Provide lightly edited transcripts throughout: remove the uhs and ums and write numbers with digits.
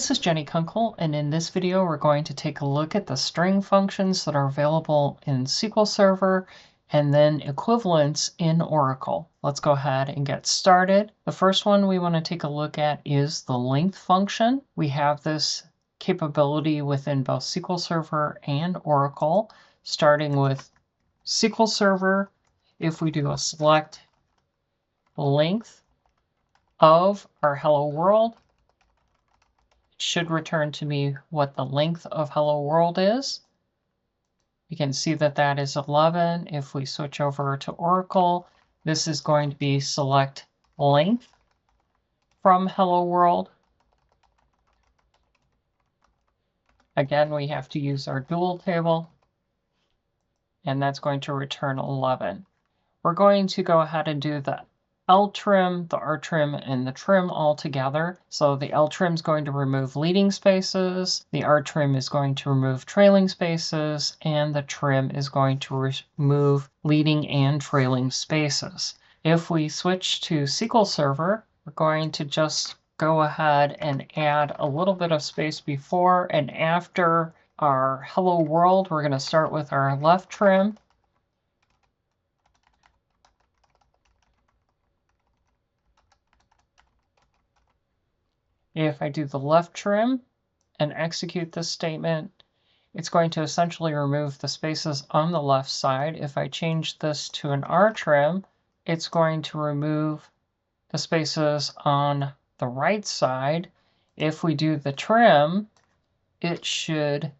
this is Jenny Kunkel, and in this video we're going to take a look at the string functions that are available in SQL Server and then equivalents in Oracle. Let's go ahead and get started. The first one we want to take a look at is the length function. We have this capability within both SQL Server and Oracle. Starting with SQL Server, if we do a select length of our hello world, should return to me what the length of hello world is. You can see that that is 11. If we switch over to Oracle, this is going to be select length from hello world. Again, we have to use our dual table, and that's going to return 11. We're going to go ahead and do the L-trim, the R-trim, and the trim all together. So the L-trim is going to remove leading spaces, the R-trim is going to remove trailing spaces, and the trim is going to remove leading and trailing spaces. If we switch to SQL Server, we're going to just go ahead and add a little bit of space before and after our hello world. We're going to start with our left trim. If I do the left trim and execute this statement, it's going to essentially remove the spaces on the left side. If I change this to an R trim, it's going to remove the spaces on the right side. If we do the trim, it should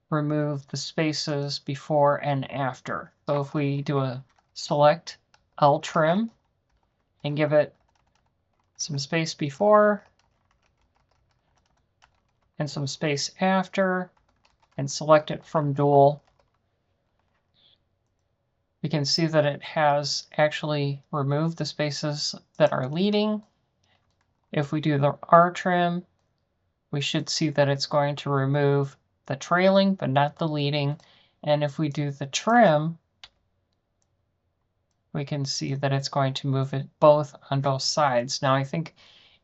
remove the spaces before and after. So if we do a select L trim and give it some space before and some space after, and select it from dual, we can see that it has actually removed the spaces that are leading. If we do the R trim, we should see that it's going to remove the trailing but not the leading. And if we do the trim, we can see that it's going to move it both on both sides. Now I think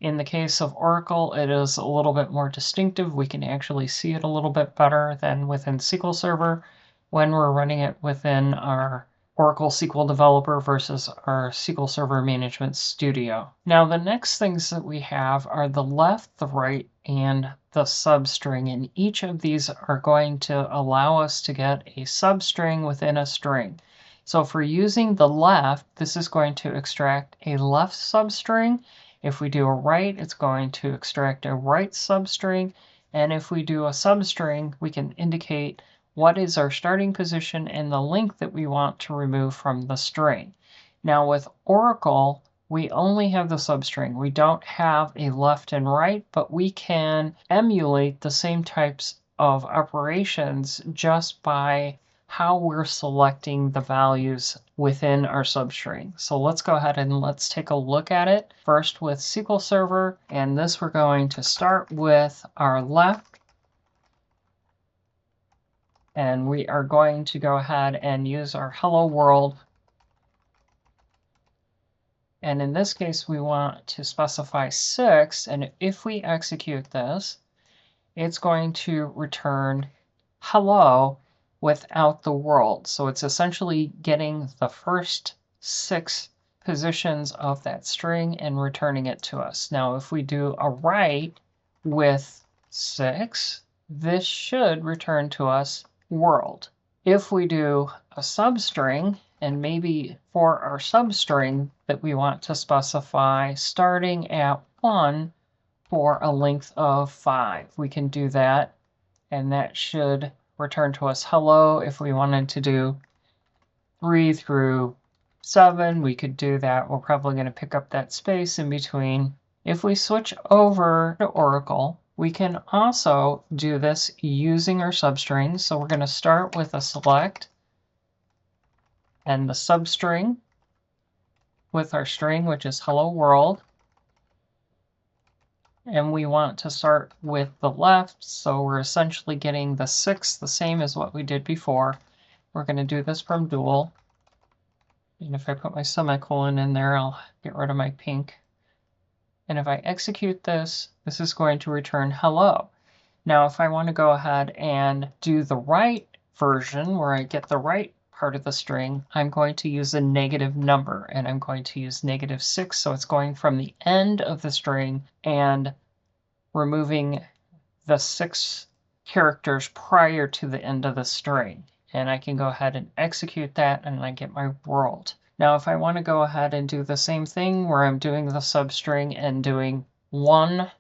in the case of Oracle, it is a little bit more distinctive. We can actually see it a little bit better than within SQL Server when we're running it within our Oracle SQL Developer versus our SQL Server Management Studio. Now the next things that we have are the left, the right, and the substring, and each of these are going to allow us to get a substring within a string. So if we're using the left, this is going to extract a left substring. If we do a right, it's going to extract a right substring. And if we do a substring, we can indicate what is our starting position and the length that we want to remove from the string. Now with Oracle, we only have the substring. We don't have a left and right, but we can emulate the same types of operations just by how we're selecting the values within our substring. So let's go ahead and let's take a look at it. First with SQL Server, and this we're going to start with our left. And we are going to go ahead and use our hello world. And in this case, we want to specify 6. And if we execute this, it's going to return hello without the world. So it's essentially getting the first 6 positions of that string and returning it to us. Now, if we do a right with 6, this should return to us world. If we do a substring, and maybe for our substring that we want to specify starting at 1 for a length of 5, we can do that, and that should return to us hello. If we wanted to do 3 through 7, we could do that. We're probably going to pick up that space in between. If we switch over to Oracle, we can also do this using our substrings. So we're going to start with a select and the substring with our string, which is hello world. And we want to start with the left, so we're essentially getting the 6, the same as what we did before. We're going to do this from dual. And if I put my semicolon in there, I'll get rid of my pink. And if I execute this, this is going to return hello. Now, if I want to go ahead and do the right version where I get the right part of the string, I'm going to use a negative number, and I'm going to use -6. So it's going from the end of the string and removing the 6 characters prior to the end of the string. And I can go ahead and execute that, and I get my world. Now, if I want to go ahead and do the same thing where I'm doing the substring and doing 1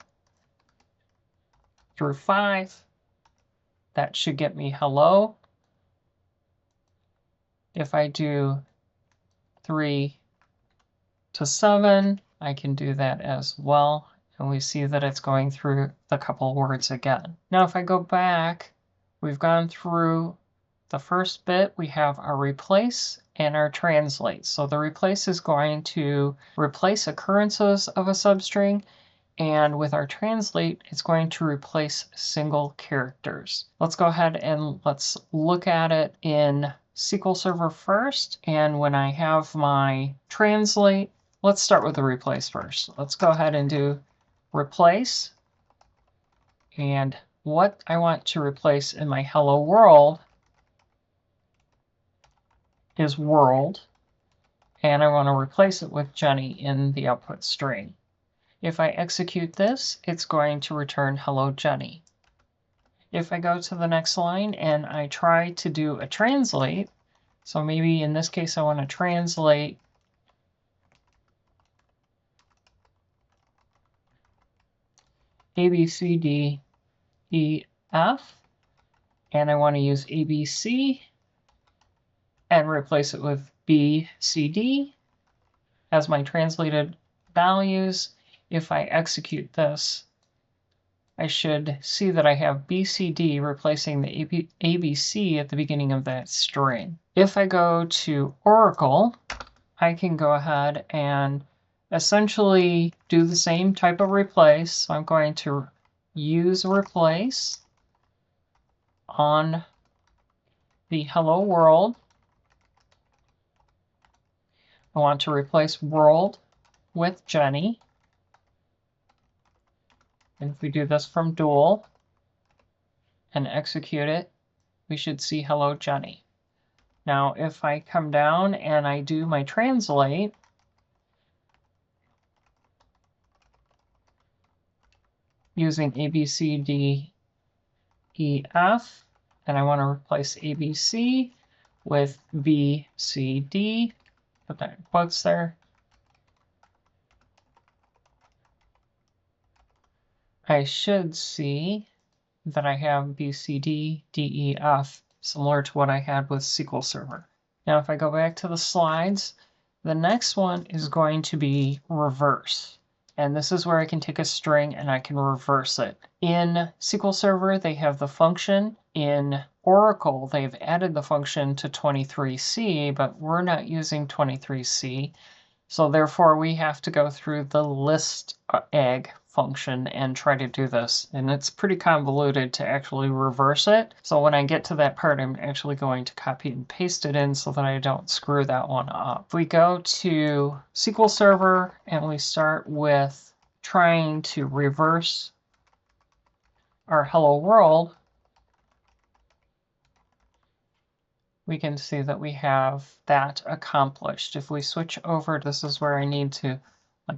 through 5, that should get me hello. If I do 3 to 7, I can do that as well. And we see that it's going through the couple words again. Now, if I go back, we've gone through the first bit. We have our replace and our translate. So the replace is going to replace occurrences of a substring. And with our translate, it's going to replace single characters. Let's go ahead and let's look at it in SQL Server first. And when I have my translate, let's start with the replace first. Let's go ahead and do replace. And what I want to replace in my hello world is world. And I want to replace it with Jenny in the output string. If I execute this, it's going to return hello Jenny. If I go to the next line and I try to do a translate, so maybe in this case I want to translate A, B, C, D, E, F, and I want to use A, B, C and replace it with B, C, D as my translated values. If I execute this, I should see that I have BCD replacing the ABC at the beginning of that string. If I go to Oracle, I can go ahead and essentially do the same type of replace. So I'm going to use replace on the hello world. I want to replace world with Jenny. And if we do this from dual and execute it, we should see hello Jenny. Now, if I come down and I do my translate, using A, B, C, D, E, F, and I want to replace ABC with B, C, D, put that in quotes there. I should see that I have B, C, D, D, E, F, similar to what I had with SQL Server. Now, if I go back to the slides, the next one is going to be reverse. And this is where I can take a string and I can reverse it. In SQL Server, they have the function. In Oracle, they've added the function to 23C, but we're not using 23C. So therefore, we have to go through the list egg function and try to do this. And it's pretty convoluted to actually reverse it. So when I get to that part, I'm actually going to copy and paste it in so that I don't screw that one up. If we go to SQL Server and we start with trying to reverse our hello world, we can see that we have that accomplished. If we switch over, this is where I need to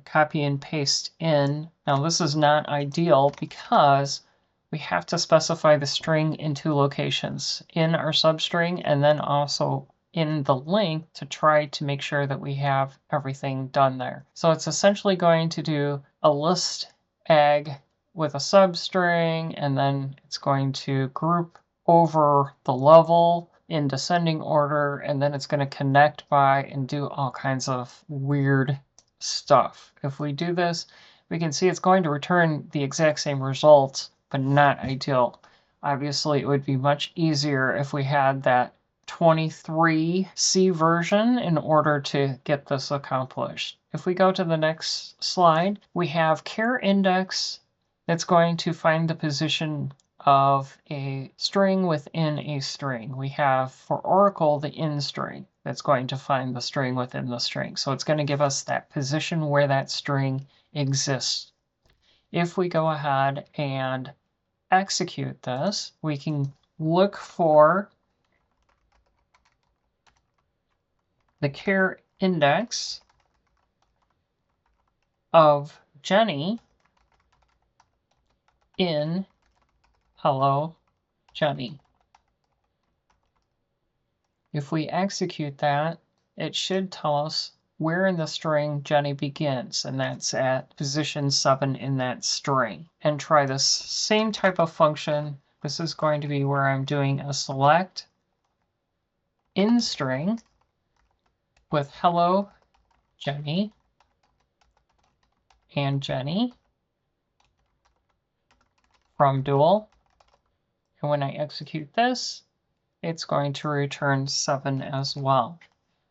copy and paste in. Now this is not ideal because we have to specify the string in 2 locations, in our substring and then also in the link to try to make sure that we have everything done there. So it's essentially going to do a list egg with a substring, and then it's going to group over the level in descending order, and then it's going to connect by and do all kinds of weird stuff. If we do this, we can see it's going to return the exact same results, but not ideal. Obviously, it would be much easier if we had that 23C version in order to get this accomplished. If we go to the next slide, we have char index that's going to find the position of a string within a string. We have for Oracle the in string that's going to find the string within the string. So it's going to give us that position where that string exists. If we go ahead and execute this, we can look for the care index of Jenny in hello Jenny. If we execute that, it should tell us where in the string Jenny begins, and that's at position 7 in that string. And try this same type of function. This is going to be where I'm doing a select in string with hello Jenny and Jenny from dual. And when I execute this, it's going to return 7 as well.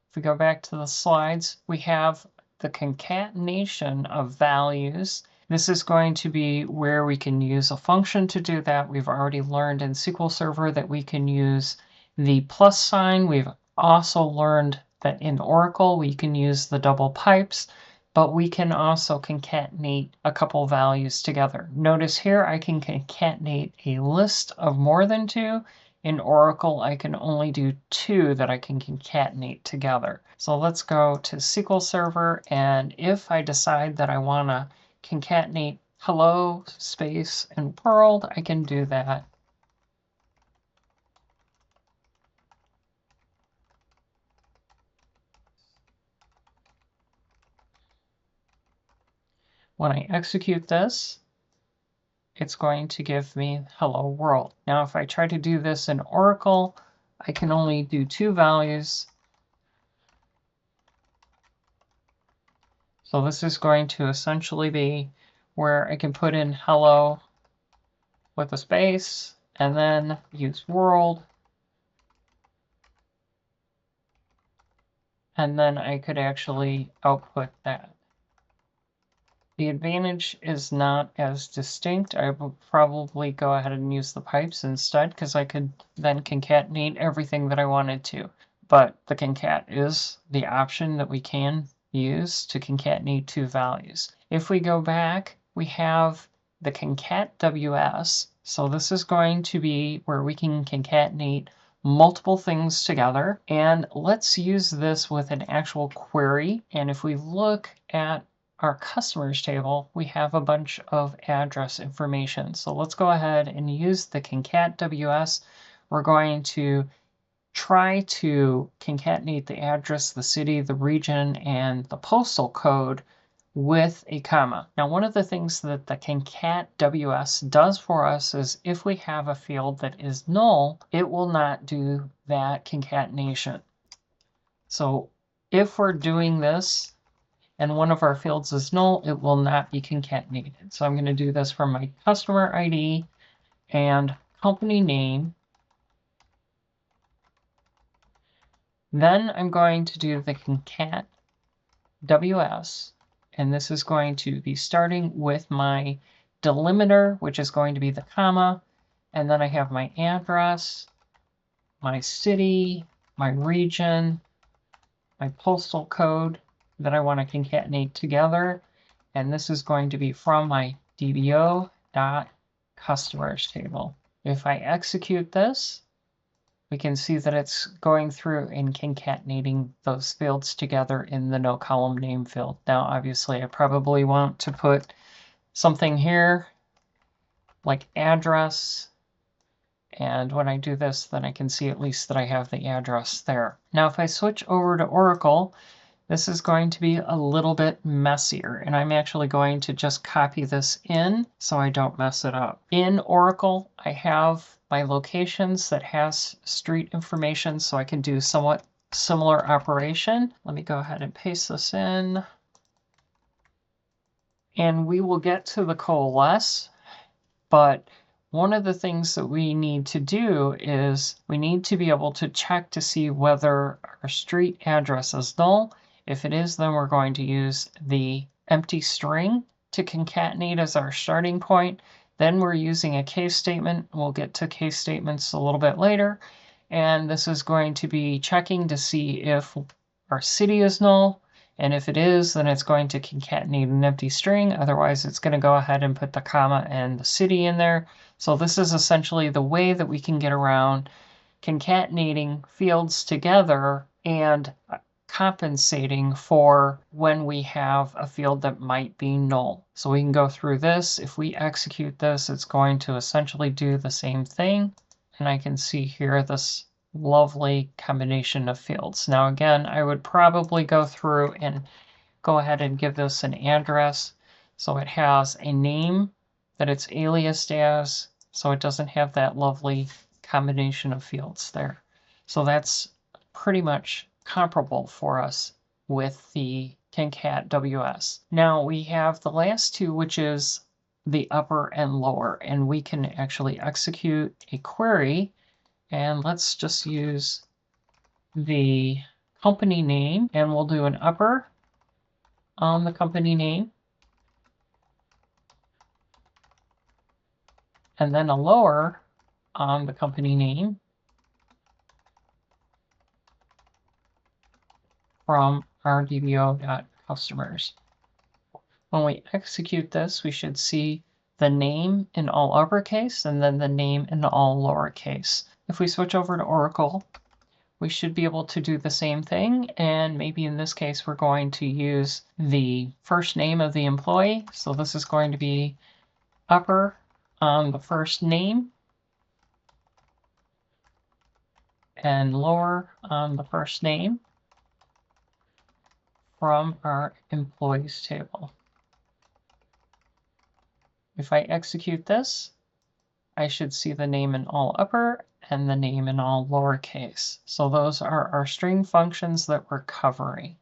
If we go back to the slides, we have the concatenation of values. This is going to be where we can use a function to do that. We've already learned in SQL Server that we can use the plus sign. We've also learned that in Oracle we can use the double pipes, but we can also concatenate a couple values together. Notice here I can concatenate a list of more than 2. In Oracle, I can only do 2 that I can concatenate together. So let's go to SQL Server, and if I decide that I want to concatenate hello, space, and world, I can do that. When I execute this, it's going to give me hello world. Now, if I try to do this in Oracle, I can only do 2 values. So this is going to essentially be where I can put in hello with a space and then use world. And then I could actually output that. The advantage is not as distinct. I would probably go ahead and use the pipes instead because I could then concatenate everything that I wanted to. But the concat is the option that we can use to concatenate 2 values. If we go back, we have the concat WS. So this is going to be where we can concatenate multiple things together. And let's use this with an actual query. And if we look at our customers table, we have a bunch of address information. So let's go ahead and use the concat WS. We're going to try to concatenate the address, the city, the region, and the postal code with a comma. Now, one of the things that the concat WS does for us is if we have a field that is null, it will not do that concatenation. So if we're doing this and one of our fields is null, it will not be concatenated. So I'm going to do this for my customer ID and company name. Then I'm going to do the concat WS, and this is going to be starting with my delimiter, which is going to be the comma, and then I have my address, my city, my region, my postal code that I want to concatenate together, and this is going to be from my dbo.customers table. If I execute this, we can see that it's going through and concatenating those fields together in the no column name field. Now, obviously, I probably want to put something here like address. And when I do this, then I can see at least that I have the address there. Now, if I switch over to Oracle, this is going to be a little bit messier, and I'm actually going to just copy this in so I don't mess it up. In Oracle, I have my locations that has street information, so I can do somewhat similar operation. Let me go ahead and paste this in. And we will get to the coalesce, but one of the things that we need to do is we need to be able to check to see whether our street address is null. If it is, then we're going to use the empty string to concatenate as our starting point. Then we're using a case statement. We'll get to case statements a little bit later. And this is going to be checking to see if our city is null. And if it is, then it's going to concatenate an empty string. Otherwise, it's going to go ahead and put the comma and the city in there. So this is essentially the way that we can get around concatenating fields together and compensating for when we have a field that might be null. So we can go through this. If we execute this, it's going to essentially do the same thing. And I can see here this lovely combination of fields. Now, again, I would probably go through and go ahead and give this an address. So it has a name that it's aliased as, so it doesn't have that lovely combination of fields there. So that's pretty much comparable for us with the concat WS. Now we have the last two, which is the upper and lower, and we can actually execute a query. And let's just use the company name, and we'll do an upper on the company name, and then a lower on the company name from our dbo.customers. When we execute this, we should see the name in all uppercase and then the name in all lowercase. If we switch over to Oracle, we should be able to do the same thing. And maybe in this case, we're going to use the first name of the employee. So this is going to be upper on the first name and lower on the first name from our employees table. If I execute this, I should see the name in all upper and the name in all lowercase. So those are our string functions that we're covering.